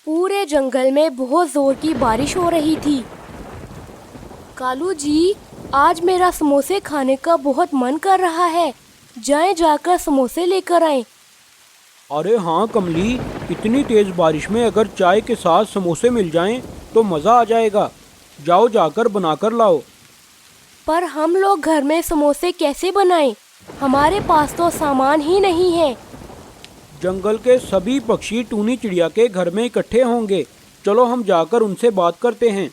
पूरे जंगल में बहुत जोर की बारिश हो रही थी। कालू जी, आज मेरा समोसे खाने का बहुत मन कर रहा है। जाएं जाकर समोसे लेकर आएं। अरे हाँ कमली, इतनी तेज बारिश में अगर चाय के साथ समोसे मिल जाएं तो मज़ा आ जाएगा। जाओ जाकर बनाकर लाओ। पर हम लोग घर में समोसे कैसे बनाएं? हमारे पास तो सामान ही नहीं है। जंगल के सभी पक्षी टूनी चिड़िया के घर में इकट्ठे होंगे। चलो हम जाकर उनसे बात करते हैं।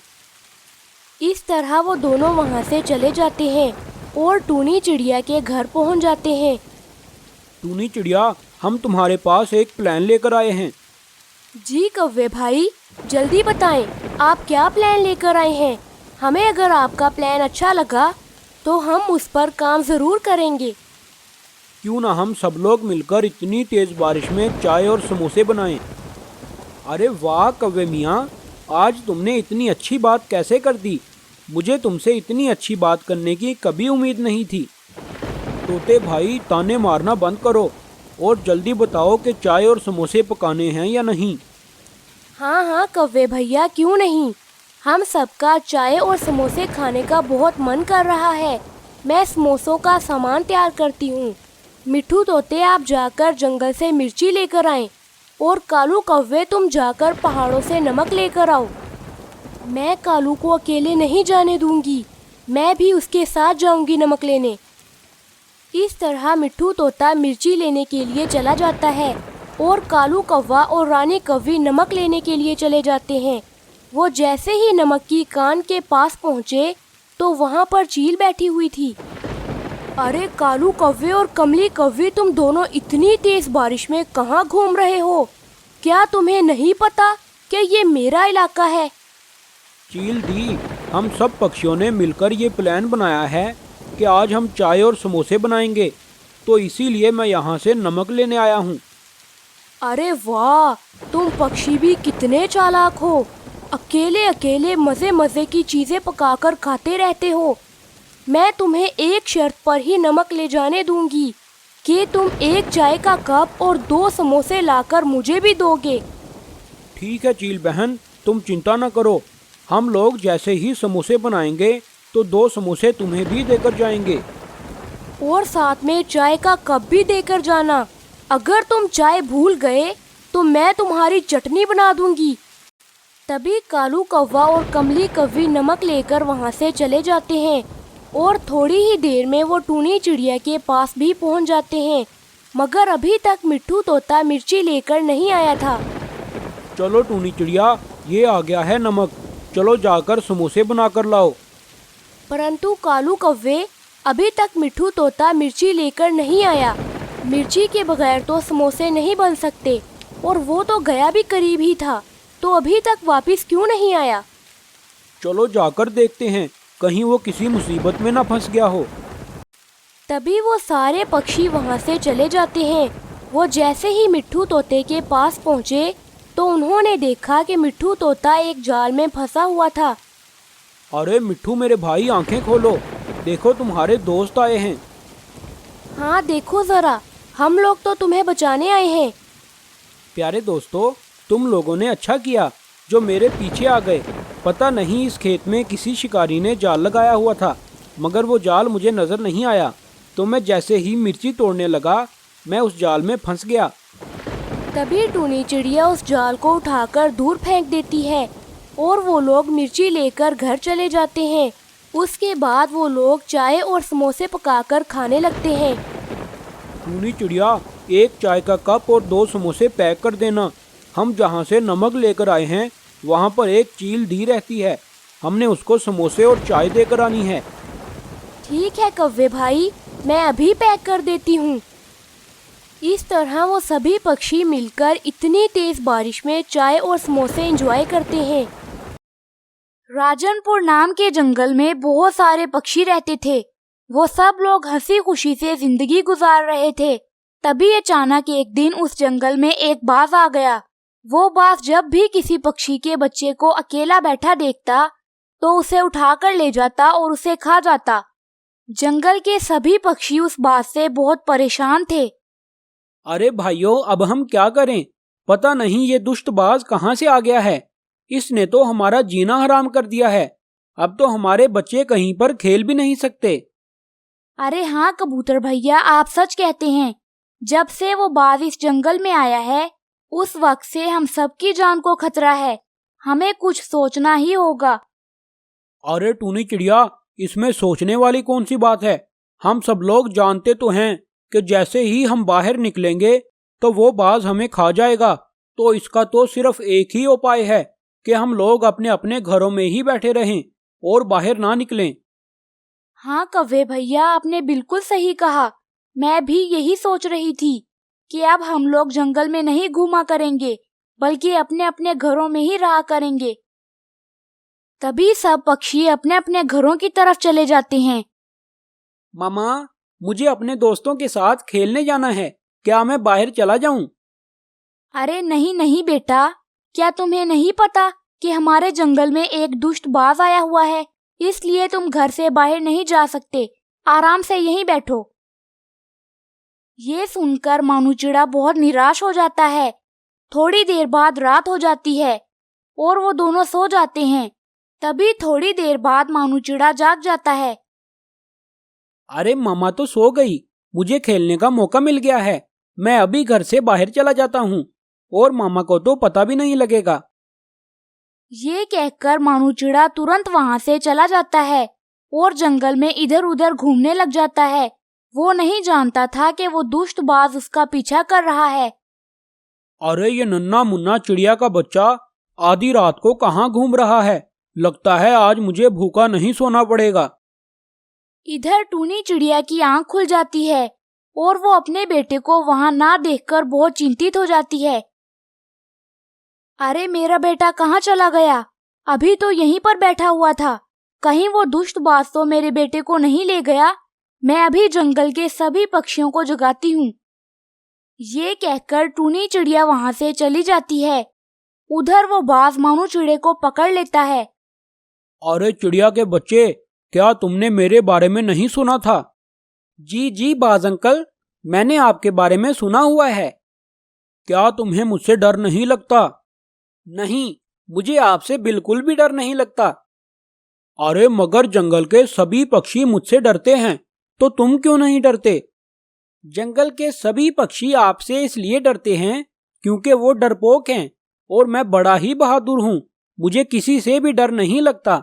इस तरह वो दोनों वहाँ से चले जाते हैं और टूनी चिड़िया के घर पहुँच जाते हैं। टूनी चिड़िया, हम तुम्हारे पास एक प्लान लेकर आए हैं। जी कौवे भाई, जल्दी बताएं, आप क्या प्लान लेकर आए हैं? हमें अगर आपका प्लान अच्छा लगा तो हम उस पर काम जरूर करेंगे। क्यों ना हम सब लोग मिलकर इतनी तेज बारिश में चाय और समोसे बनाएं। अरे वाह कव्वे मियाँ, आज तुमने इतनी अच्छी बात कैसे कर दी। मुझे तुमसे इतनी अच्छी बात करने की कभी उम्मीद नहीं थी। तोते भाई, ताने मारना बंद करो और जल्दी बताओ कि चाय और समोसे पकाने हैं या नहीं। हाँ हाँ कौवे भैया, क्यों नहीं। हम सबका चाय और समोसे खाने का बहुत मन कर रहा है। मैं समोसों का सामान तैयार करती हूँ। मिट्ठू तोते, आप जाकर जंगल से मिर्ची लेकर आएं और कालू कौवे, तुम जाकर पहाड़ों से नमक लेकर आओ। मैं कालू को अकेले नहीं जाने दूंगी, मैं भी उसके साथ जाऊंगी नमक लेने। इस तरह मिट्ठू तोता मिर्ची लेने के लिए चला जाता है और कालू कौवा और रानी कौवी नमक लेने के लिए चले जाते हैं। वो जैसे ही नमक की कान के पास पहुँचे तो वहाँ पर चील बैठी हुई थी। अरे कालू कौवे और कमली कौवी, तुम दोनों इतनी तेज बारिश में कहाँ घूम रहे हो? क्या तुम्हें नहीं पता कि ये मेरा इलाका है? चील दी, हम सब पक्षियों ने मिलकर ये प्लान बनाया है कि आज हम चाय और समोसे बनाएंगे, तो इसीलिए मैं यहाँ से नमक लेने आया हूँ। अरे वाह, तुम पक्षी भी कितने चालाक हो। अकेले अकेले मजे मजे की चीजें पकाकर खाते रहते हो। मैं तुम्हें एक शर्त पर ही नमक ले जाने दूंगी कि तुम एक चाय का कप और 2 समोसे लाकर मुझे भी दोगे। ठीक है चील बहन, तुम चिंता न करो। हम लोग जैसे ही समोसे बनाएंगे तो 2 समोसे तुम्हें भी देकर जाएंगे। और साथ में चाय का कप भी देकर जाना। अगर तुम चाय भूल गए तो मैं तुम्हारी चटनी बना दूंगी। तभी कालू कौवा और कमली कौवी नमक लेकर वहाँ से चले जाते हैं और थोड़ी ही देर में वो टूनी चिड़िया के पास भी पहुँच जाते हैं। मगर अभी तक मिट्ठू तोता मिर्ची लेकर नहीं आया था। चलो टूनी चिड़िया, ये आ गया है नमक। चलो जाकर समोसे बनाकर लाओ। परंतु कालू कौवे, अभी तक मिट्ठू तोता मिर्ची लेकर नहीं आया। मिर्ची के बगैर तो समोसे नहीं बन सकते और वो तो गया भी करीब ही था, तो अभी तक वापस क्यों नहीं आया? चलो जाकर देखते हैं, कहीं वो किसी मुसीबत में ना फंस गया हो। तभी वो सारे पक्षी वहाँ से चले जाते हैं। वो जैसे ही मिट्ठू तोते के पास पहुँचे तो उन्होंने देखा कि मिट्ठू तोता एक जाल में फंसा हुआ था। अरे मिट्ठू मेरे भाई, आंखें खोलो, देखो तुम्हारे दोस्त आए हैं। हाँ देखो जरा, हम लोग तो तुम्हें बचाने आए हैं। प्यारे दोस्तों, तुम लोगों ने अच्छा किया जो मेरे पीछे आ गए। पता नहीं इस खेत में किसी शिकारी ने जाल लगाया हुआ था, मगर वो जाल मुझे नज़र नहीं आया, तो मैं जैसे ही मिर्ची तोड़ने लगा मैं उस जाल में फंस गया। तभी टूनी चिड़िया उस जाल को उठाकर दूर फेंक देती है और वो लोग मिर्ची लेकर घर चले जाते हैं। उसके बाद वो लोग चाय और समोसे पकाकर खाने लगते हैं। टूनी चिड़िया, एक चाय का कप और 2 समोसे पैक कर देना। हम जहाँ से नमक लेकर आए हैं वहाँ पर एक चील दी रहती है, हमने उसको समोसे और चाय देकर आनी है। ठीक है कौवे भाई, मैं अभी पैक कर देती हूँ। इस तरह वो सभी पक्षी मिलकर इतनी तेज बारिश में चाय और समोसे एंजॉय करते हैं। राजनपुर नाम के जंगल में बहुत सारे पक्षी रहते थे। वो सब लोग हंसी खुशी से जिंदगी गुजार रहे थे। तभी अचानक एक दिन उस जंगल में एक बाज आ गया। वो बाज जब भी किसी पक्षी के बच्चे को अकेला बैठा देखता तो उसे उठाकर ले जाता और उसे खा जाता। जंगल के सभी पक्षी उस बात से बहुत परेशान थे। अरे भाइयों, अब हम क्या करें? पता नहीं ये दुष्टबाज कहाँ से आ गया है। इसने तो हमारा जीना हराम कर दिया है। अब तो हमारे बच्चे कहीं पर खेल भी नहीं सकते। अरे हाँ कबूतर भैया, आप सच कहते हैं। जब से वो बाज इस जंगल में आया है, उस वक्त से हम सबकी जान को खतरा है। हमें कुछ सोचना ही होगा। अरे टूनी चिड़िया, इसमें सोचने वाली कौन सी बात है। हम सब लोग जानते तो हैं कि जैसे ही हम बाहर निकलेंगे तो वो बाज हमें खा जाएगा। तो इसका तो सिर्फ एक ही उपाय है कि हम लोग अपने अपने घरों में ही बैठे रहें और बाहर ना निकलें। हाँ कौवे भैया, आपने बिल्कुल सही कहा। मैं भी यही सोच रही थी कि अब हम लोग जंगल में नहीं घूमा करेंगे, बल्कि अपने अपने घरों में ही रहा करेंगे। तभी सब पक्षी अपने अपने घरों की तरफ चले जाते हैं। मामा, मुझे अपने दोस्तों के साथ खेलने जाना है। क्या मैं बाहर चला जाऊं? अरे नहीं नहीं बेटा, क्या तुम्हें नहीं पता कि हमारे जंगल में एक दुष्ट बाज आया हुआ है, इसलिए तुम घर से बाहर नहीं जा सकते। आराम से यहीं बैठो। ये सुनकर मानू चिड़ा बहुत निराश हो जाता है। थोड़ी देर बाद रात हो जाती है और वो दोनों सो जाते हैं। तभी थोड़ी देर बाद मानू चिड़ा जाग जाता है। अरे मामा तो सो गई, मुझे खेलने का मौका मिल गया है। मैं अभी घर से बाहर चला जाता हूँ और मामा को तो पता भी नहीं लगेगा। ये कहकर मानू चिड़ा तुरंत वहाँ से चला जाता है और जंगल में इधर उधर घूमने लग जाता है। वो नहीं जानता था कि वो दुष्ट बाज उसका पीछा कर रहा है। अरे ये नन्हा मुन्ना चिड़िया का बच्चा आधी रात को कहाँ घूम रहा है। लगता है आज मुझे भूखा नहीं सोना पड़ेगा। इधर टूनी चिड़िया की आंख खुल जाती है और वो अपने बेटे को वहाँ ना देखकर बहुत चिंतित हो जाती है। अरे मेरा बेटा कहाँ चला गया? अभी तो यहीं पर बैठा हुआ था। कहीं वो दुष्ट बाज तो मेरे बेटे को नहीं ले गया? मैं अभी जंगल के सभी पक्षियों को जगाती हूँ। ये कहकर टूनी चिड़िया वहाँ से चली जाती है। उधर वो बाज मानू चिड़े को पकड़ लेता है। अरे चिड़िया के बच्चे, क्या तुमने मेरे बारे में नहीं सुना था? जी जी बाज अंकल, मैंने आपके बारे में सुना हुआ है। क्या तुम्हें मुझसे डर नहीं लगता? नहीं, मुझे आपसे बिल्कुल भी डर नहीं लगता। अरे मगर जंगल के सभी पक्षी मुझसे डरते हैं, तो तुम क्यों नहीं डरते? जंगल के सभी पक्षी आपसे इसलिए डरते हैं क्योंकि वो डरपोक हैं और मैं बड़ा ही बहादुर हूँ। मुझे किसी से भी डर नहीं लगता।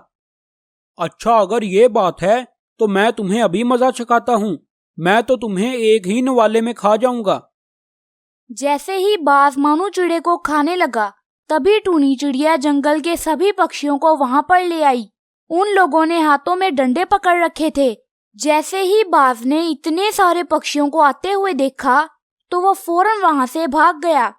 अच्छा, अगर ये बात है तो मैं तुम्हें अभी मजा चखाता हूँ। मैं तो तुम्हें एक ही नवाले में खा जाऊंगा। जैसे ही बाज मानू चिड़े को खाने लगा, तभी टूनी चिड़िया जंगल के सभी पक्षियों को वहाँ पर ले आई। उन लोगों ने हाथों में डंडे पकड़ रखे थे। जैसे ही बाज ने इतने सारे पक्षियों को आते हुए देखा, तो वो फौरन वहाँ से भाग गया